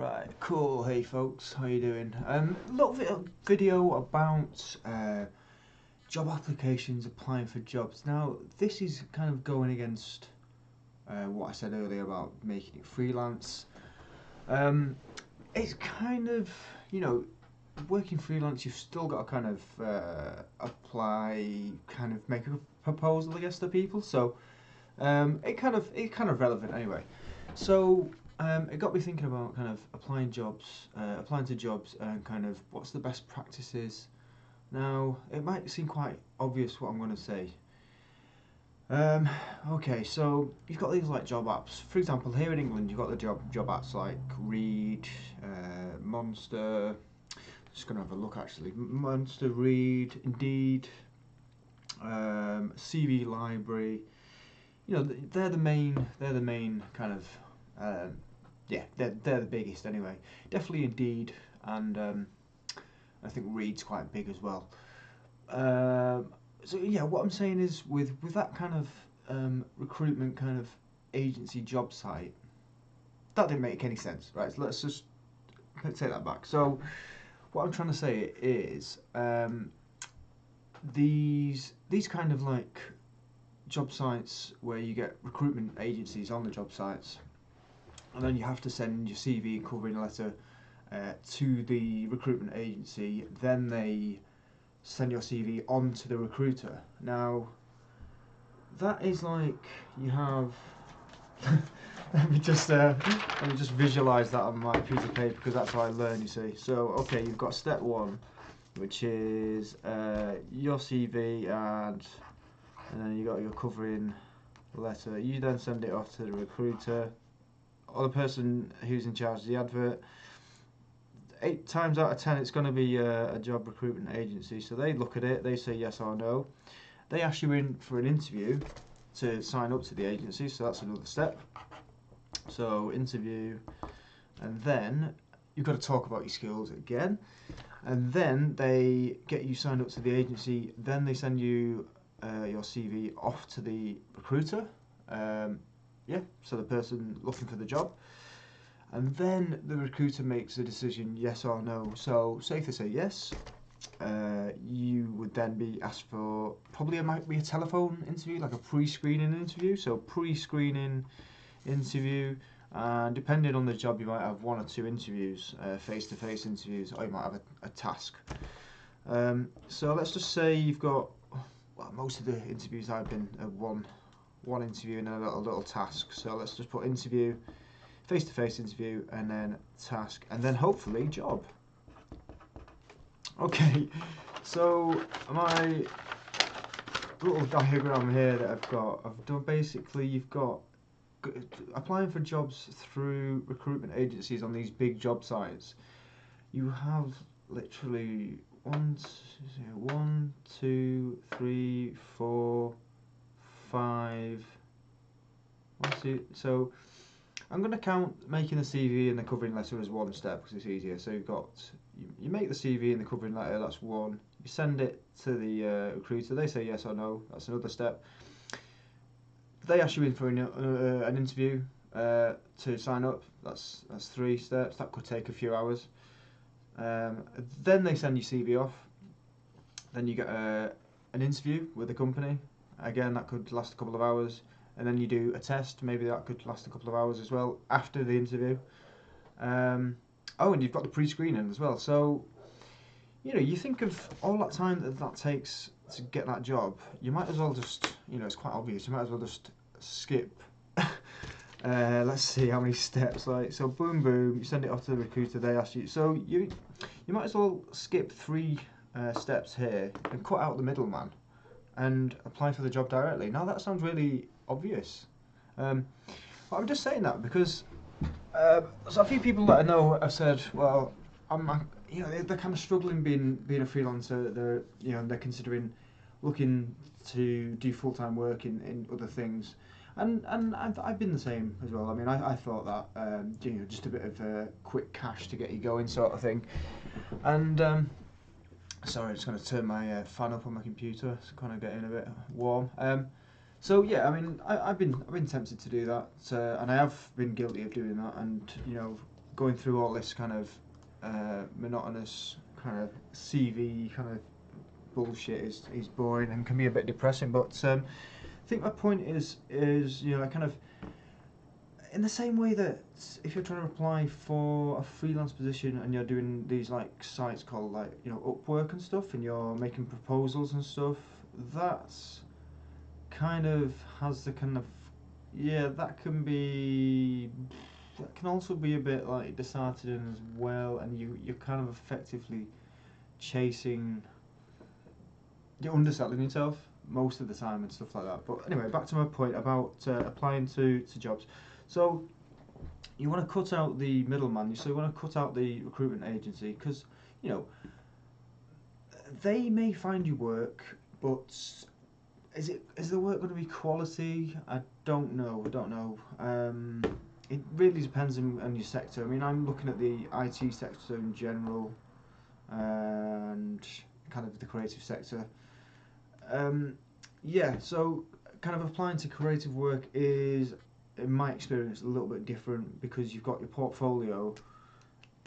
Right, cool. Hey folks, how you doing? Little video about job applications, applying for jobs. Now, this is kind of going against what I said earlier about making it freelance. It's kind of, you know, working freelance. You've still got to kind of apply, kind of make a proposal, I guess, to people. So it's kind of relevant anyway. So it got me thinking about kind of applying to jobs, and kind of what's the best practices. Now, it might seem quite obvious what I'm going to say. Okay, so you've got these like job apps. For example, here in England, you've got the job apps like Reed, Monster. Just going to have a look actually. Monster, Reed, Indeed, CV Library. You know, they're the main kind of yeah, they're the biggest anyway. Definitely Indeed, and I think Reed's quite big as well. So yeah, what I'm saying is with that kind of recruitment kind of agency job site, that didn't make any sense, right? So let's take that back. So what I'm trying to say is these kind of like job sites where you get recruitment agencies on the job sites, and then you have to send your CV and covering letter to the recruitment agency. Then they send your CV on to the recruiter. Now, that is like you have. let me just visualize that on my piece of paper because that's how I learn. You see, so okay, you've got step one, which is your CV, and then you got your covering letter. You then send it off to the recruiter, or the person who's in charge of the advert. 8 times out of 10 it's going to be a job recruitment agency, so they look at it, they say yes or no, they ask you in for an interview to sign up to the agency, so that's another step. So interview, and then you've got to talk about your skills again, and then they get you signed up to the agency, then they send you your CV off to the recruiter, yeah, so the person looking for the job. And then the recruiter makes a decision, yes or no. So, say if they say yes, you would then be asked for, probably it might be a telephone interview, like a pre-screening interview. So, pre-screening interview, and depending on the job, you might have 1 or 2 interviews, face-to-face interviews, or you might have a task. So, let's just say you've got, well, most of the interviews I've been one interview and a little task. So, let's just put interview, face-to-face interview, and then task, and then hopefully job. Okay, so my little diagram here that I've done basically, you've got applying for jobs through recruitment agencies on these big job sites. You have literally 1, 2, 3, 4, 5, 1, 2, so I'm going to count making the CV and the covering letter as one step because it's easier. So you make the CV and the covering letter, that's one. You send it to the recruiter, they say yes or no, that's another step. They ask you in for an interview to sign up, that's 3 steps, that could take a few hours. Then they send your CV off, then you get an interview with the company, again that could last a couple of hours. And then you do a test, maybe that could last a couple of hours as well after the interview. Oh, and you've got the pre-screening as well. So, you know, you think of all that time that takes to get that job, you might as well just, you know, it's quite obvious, you might as well just skip. Let's see how many steps, like, so boom, boom, you send it off to the recruiter, they ask you. So you might as well skip 3 steps here and cut out the middleman and apply for the job directly. Now that sounds really obvious, but I'm just saying that because so a few people that I know have said, well, you know, they're kind of struggling being a freelancer. They're considering looking to do full-time work in other things, and I've been the same as well. I mean, I thought that you know, just a bit of quick cash to get you going sort of thing, and sorry, I'm just going to turn my fan up on my computer. It's kind of getting a bit warm. So yeah, I mean, I've been tempted to do that, and I have been guilty of doing that, and you know, going through all this kind of monotonous kind of CV kind of bullshit is boring and can be a bit depressing. But I think my point is kind of in the same way that if you're trying to apply for a freelance position and you're doing these like sites called like Upwork and stuff, and you're making proposals and stuff, that's kind of has the kind of that can also be a bit like disheartening as well, and you're kind of effectively chasing, you're underselling yourself most of the time and stuff like that. But anyway, back to my point about applying to jobs. So you want to cut out the middleman. So you want to cut out the recruitment agency, because they may find you work, but is the work going to be quality? I don't know. It really depends on your sector. I mean, I'm looking at the IT sector in general and kind of the creative sector. So kind of applying to creative work is, in my experience, a little bit different, because you've got your portfolio,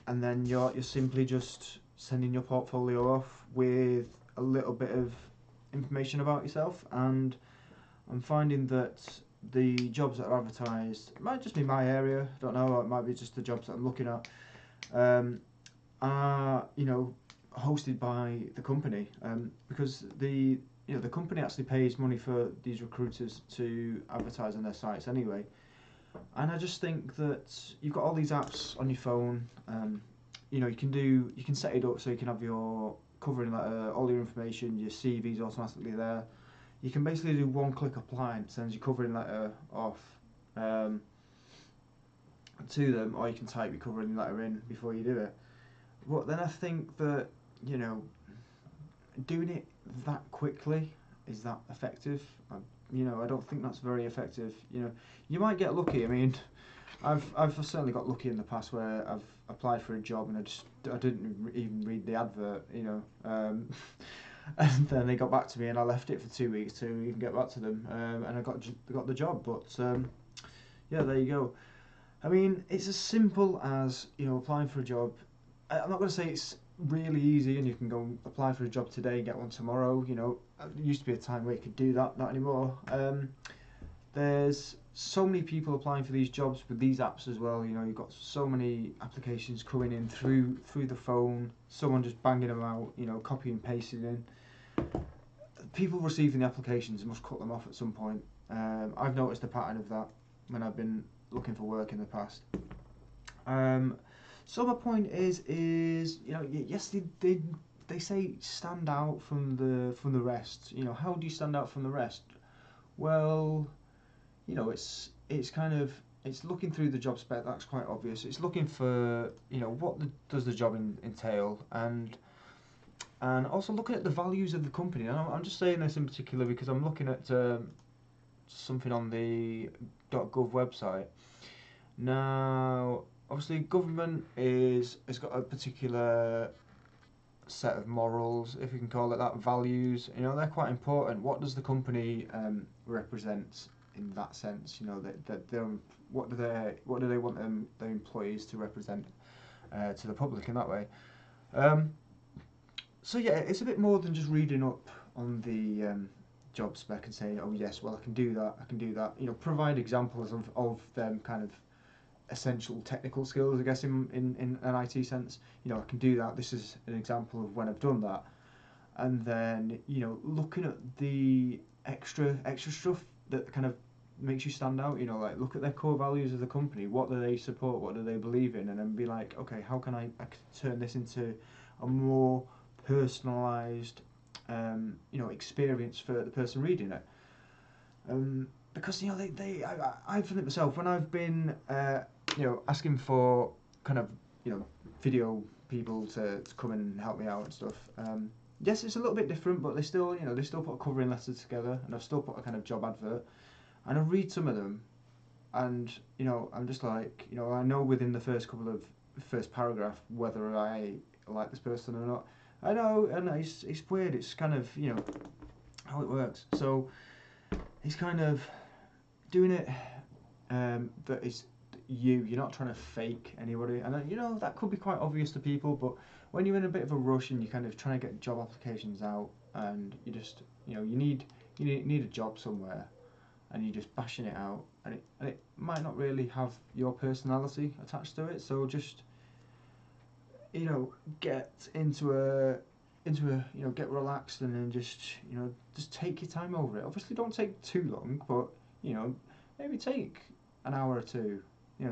and then you're simply just sending your portfolio off with a little bit of information about yourself. And I'm finding that the jobs that are advertised, it might just be my area, I don't know, or it might be just the jobs that I'm looking at, are hosted by the company, because the company actually pays money for these recruiters to advertise on their sites anyway. And I just think that you've got all these apps on your phone. You can set it up so you can have your covering letter, all your information, your CV's automatically there. You can basically do one click apply and it sends your covering letter off to them, or you can type your covering letter in before you do it. But then I think that doing it that quickly, is that effective? I don't think that's very effective. You might get lucky. I mean, I've certainly got lucky in the past where I've applied for a job and I didn't even read the advert. And then they got back to me and I left it for 2 weeks to even get back to them, and I got the job. But there you go. I mean, it's as simple as applying for a job. I'm not going to say it's really easy and you can go apply for a job today, get one tomorrow. There used to be a time where you could do that, not anymore. There's so many people applying for these jobs with these apps as well. You've got so many applications coming in through the phone, someone just banging them out, copy and pasting in. People receiving the applications must cut them off at some point. I've noticed a pattern of that when I've been looking for work in the past. So my point is yes, they say stand out from the rest. How do you stand out from the rest? Well, it's kind of, it's looking through the job spec. That's quite obvious. It's looking for what does the job entail, and also looking at the values of the company. And I'm just saying this in particular because I'm looking at something on the .gov website now. Obviously, government has got a particular set of morals, if you can call it that, values. They're quite important. What does the company represent in that sense? That they're, what do they want their employees to represent to the public in that way? So yeah, it's a bit more than just reading up on the job spec and saying, oh yes, well I can do that. Provide examples of them kind of essential technical skills, I guess, in an IT sense. I can do that. This is an example of when I've done that. And then looking at the extra stuff that kind of makes you stand out. Like look at their core values of the company. What do they support? What do they believe in? And then be like, okay, how can I turn this into a more personalised experience for the person reading it? Because I've done it myself when I've been asking for kind of video people to come and help me out and stuff. Yes, it's a little bit different, but they still put a covering letter together, and I've still put a kind of job advert, and I read some of them, and I'm just like, I know within the first paragraph whether I like this person or not. I know, and it's weird. It's kind of how it works. So it's kind of doing it that is you. You're not trying to fake anybody, and that could be quite obvious to people. But when you're in a bit of a rush and you're kind of trying to get job applications out, and you just you need a job somewhere, and you're just bashing it out, and it might not really have your personality attached to it. So just get get relaxed, and then just take your time over it. Obviously, don't take too long, but maybe take an hour or two.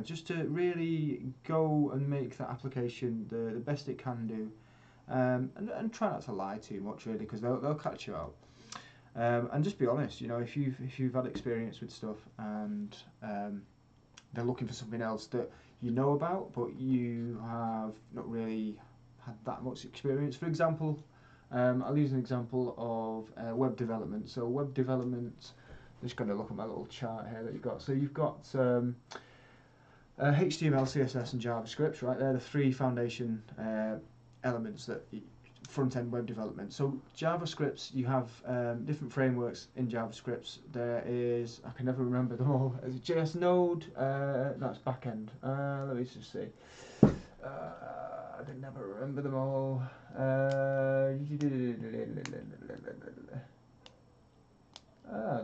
Just to really go and make that application the best it can do, and try not to lie too much, really, because they'll catch you out. And just be honest. If you've had experience with stuff, and they're looking for something else that you know about, but you have not really had that much experience. For example, I'll use an example of web development. So web development, I'm just going to look at my little chart here that you've got. So you've got HTML, CSS, and JavaScript, right? They're the three foundation elements that front-end web development. So JavaScripts, you have different frameworks in JavaScripts. There is, I can never remember them all. Is it JS Node? That's back-end. Let me just see. I can never remember them all.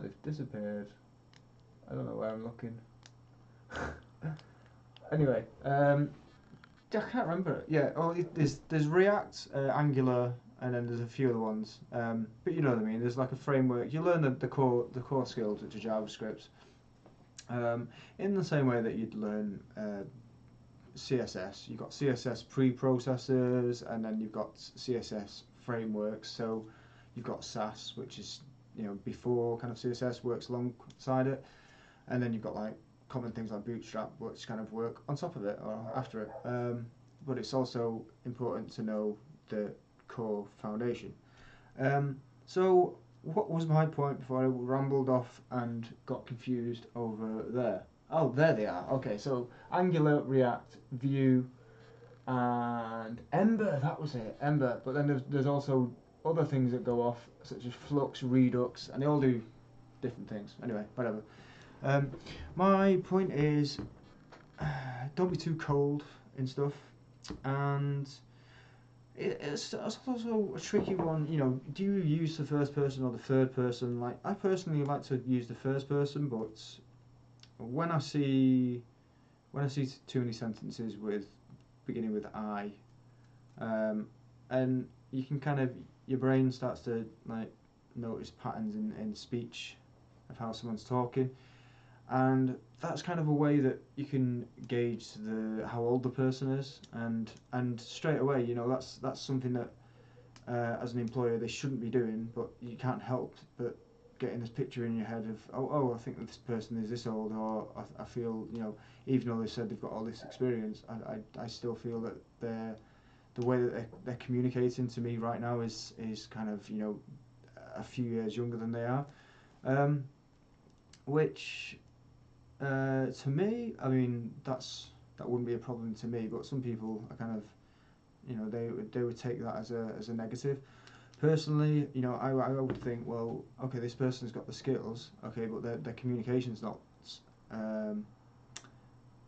They've disappeared. I don't know where I'm looking. Anyway, I can't remember it. Yeah, there's React, Angular, and then there's a few other ones. But you know what I mean. There's like a framework. You learn the core skills, which are JavaScript. In the same way that you'd learn CSS. You've got CSS preprocessors, and then you've got CSS frameworks. So you've got Sass, which is before kind of CSS, works alongside it, and then you've got like common things like Bootstrap, which kind of work on top of it or after it. But it's also important to know the core foundation. So what was my point before I rambled off and got confused over there? Oh, there they are. Okay, so Angular, React, Vue, and Ember. That was it, Ember. But then there's also other things that go off, such as Flux, Redux, and they all do different things. Anyway, whatever. My point is, don't be too cold in stuff, and it's also a tricky one. Do you use the first person or the third person? Like, I personally like to use the first person, but when I see too many sentences beginning with I, and you can kind of, your brain starts to like notice patterns in speech of how someone's talking. And that's kind of a way that you can gauge how old the person is, and straight away, that's something that as an employer they shouldn't be doing, but you can't help but getting this picture in your head of I think that this person is this old, or I feel even though they said they've got all this experience, I still feel that the way that they're communicating to me right now is kind of a few years younger than they are, which. To me, I mean, that wouldn't be a problem to me, but some people are kind of, they would take that as a negative. Personally, I would think, well, okay, this person's got the skills, okay, but their communication's not,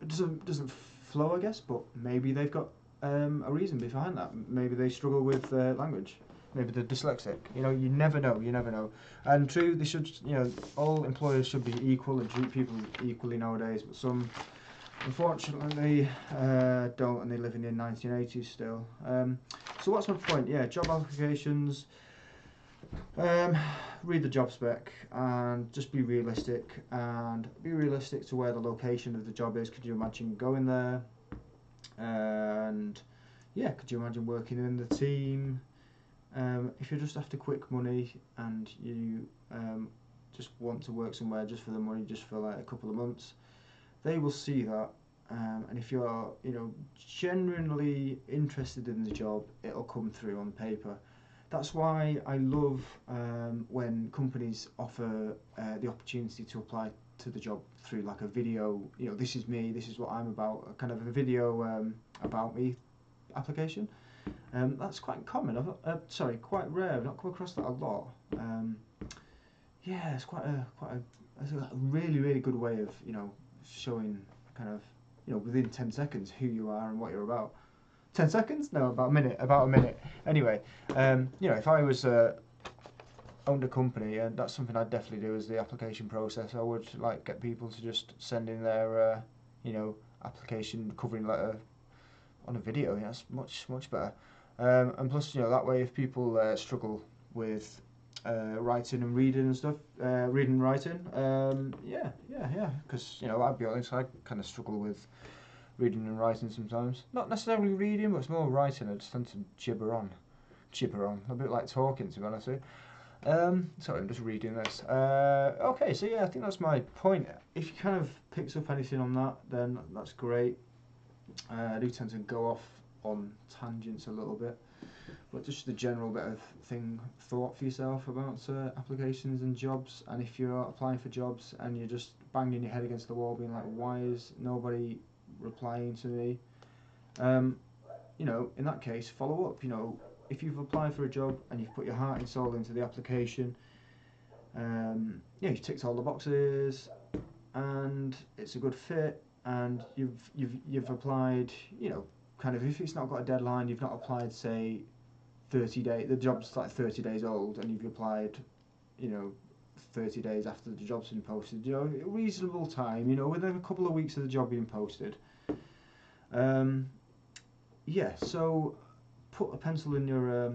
it doesn't flow, I guess, but maybe they've got a reason behind that. Maybe they struggle with language. Maybe they're dyslexic. You never know. And true, they should. All employers should be equal and treat people equally nowadays. But some, unfortunately, don't, and they're living in 1980s still. So what's my point? Yeah, job applications. Read the job spec and just be realistic. And be realistic to where the location of the job is. Could you imagine going there? And yeah, could you imagine working in the team? If you're just after quick money and you just want to work somewhere just for the money, just for like a couple of months, they will see that. And if you're, genuinely interested in the job, it'll come through on paper. That's why I love when companies offer the opportunity to apply to the job through like a video. This is me, this is what I'm about, a kind of a video about me application. That's quite common. Quite rare. I've not come across that a lot. Yeah, it's quite a really really good way of showing kind of within 10 seconds who you are and what you're about. 10 seconds? No, about a minute. About a minute. Anyway, if I was owned a company, and that's something I'd definitely do, is the application process. I would like get people to just send in their, application covering letter on a video. Yeah, that's much better. And plus, that way, if people struggle with writing and reading and stuff, reading and writing, yeah. Because I'll be honest, I kind of struggle with reading and writing sometimes. Not necessarily reading, but it's more writing. I just tend to gibber on, a bit like talking, to be honest with you. Sorry, I'm just reading this. Okay, so yeah, I think that's my point. If you kind of picked up anything on that, then that's great. I do tend to go off on tangents a little bit, but just the general bit of thought for yourself about applications and jobs. And if you're applying for jobs and you're just banging your head against the wall, being like, why is nobody replying to me? In that case, follow up. If you've applied for a job and you've put your heart and soul into the application, you've ticked all the boxes, and it's a good fit, and you've applied. Kind of, if it's not got a deadline, you've not applied, say, 30 days. The job's like 30 days old, and you've applied, 30 days after the job's been posted. Reasonable time. Within a couple of weeks of the job being posted. So put a pencil in your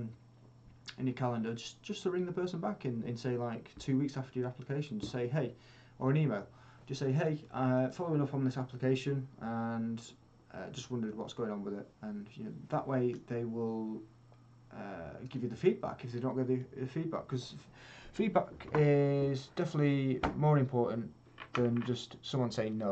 calendar just to ring the person back in say like 2 weeks after your application. Just say hey, or an email. Just say hey, following up on this application, and just wondered what's going on with it. And that way they will give you the feedback if they don't get the feedback, because feedback is definitely more important than just someone saying no.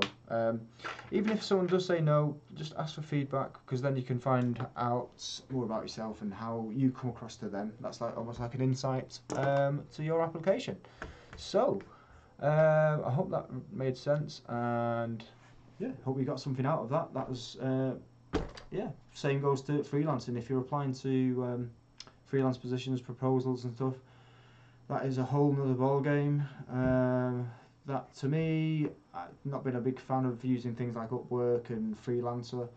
Even if someone does say no, just ask for feedback, because then you can find out more about yourself and how you come across to them. That's like almost like an insight to your application. So I hope that made sense, and hope you got something out of that. That was same goes to freelancing. If you're applying to freelance positions, proposals and stuff, that is a whole nother ball game. That, to me, I've not been a big fan of using things like Upwork and Freelancer,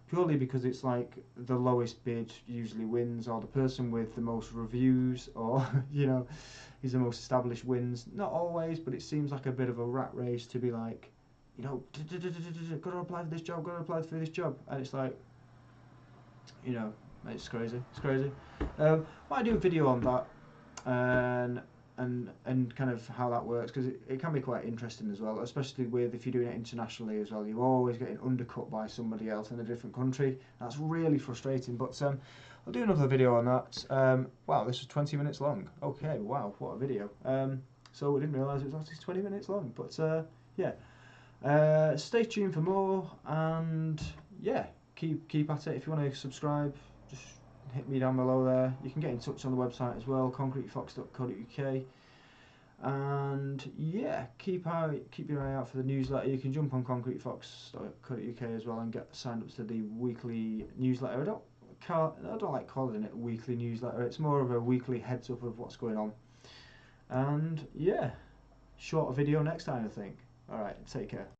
purely because it's like the lowest bid usually wins, or the person with the most reviews, or is the most established wins. Not always, but it seems like a bit of a rat race to be like, got to apply for this job, got to apply for this job, and it's like, it's crazy. It's crazy. Might do a video on that, and kind of how that works, because it can be quite interesting as well, especially if you're doing it internationally as well. You're always getting undercut by somebody else in a different country. That's really frustrating, but I'll do another video on that. Wow, this was 20 minutes long. Okay, wow, what a video. So I didn't realise it was actually 20 minutes long, but stay tuned for more, and keep at it. If you want to subscribe, just hit me down below there. You can get in touch on the website as well, concretefox.co.uk. And keep your eye out for the newsletter. You can jump on concretefox.co.uk as well and get signed up to the weekly newsletter. I don't like calling it a weekly newsletter. It's more of a weekly heads up of what's going on. And shorter video next time, I think. Alright, take care.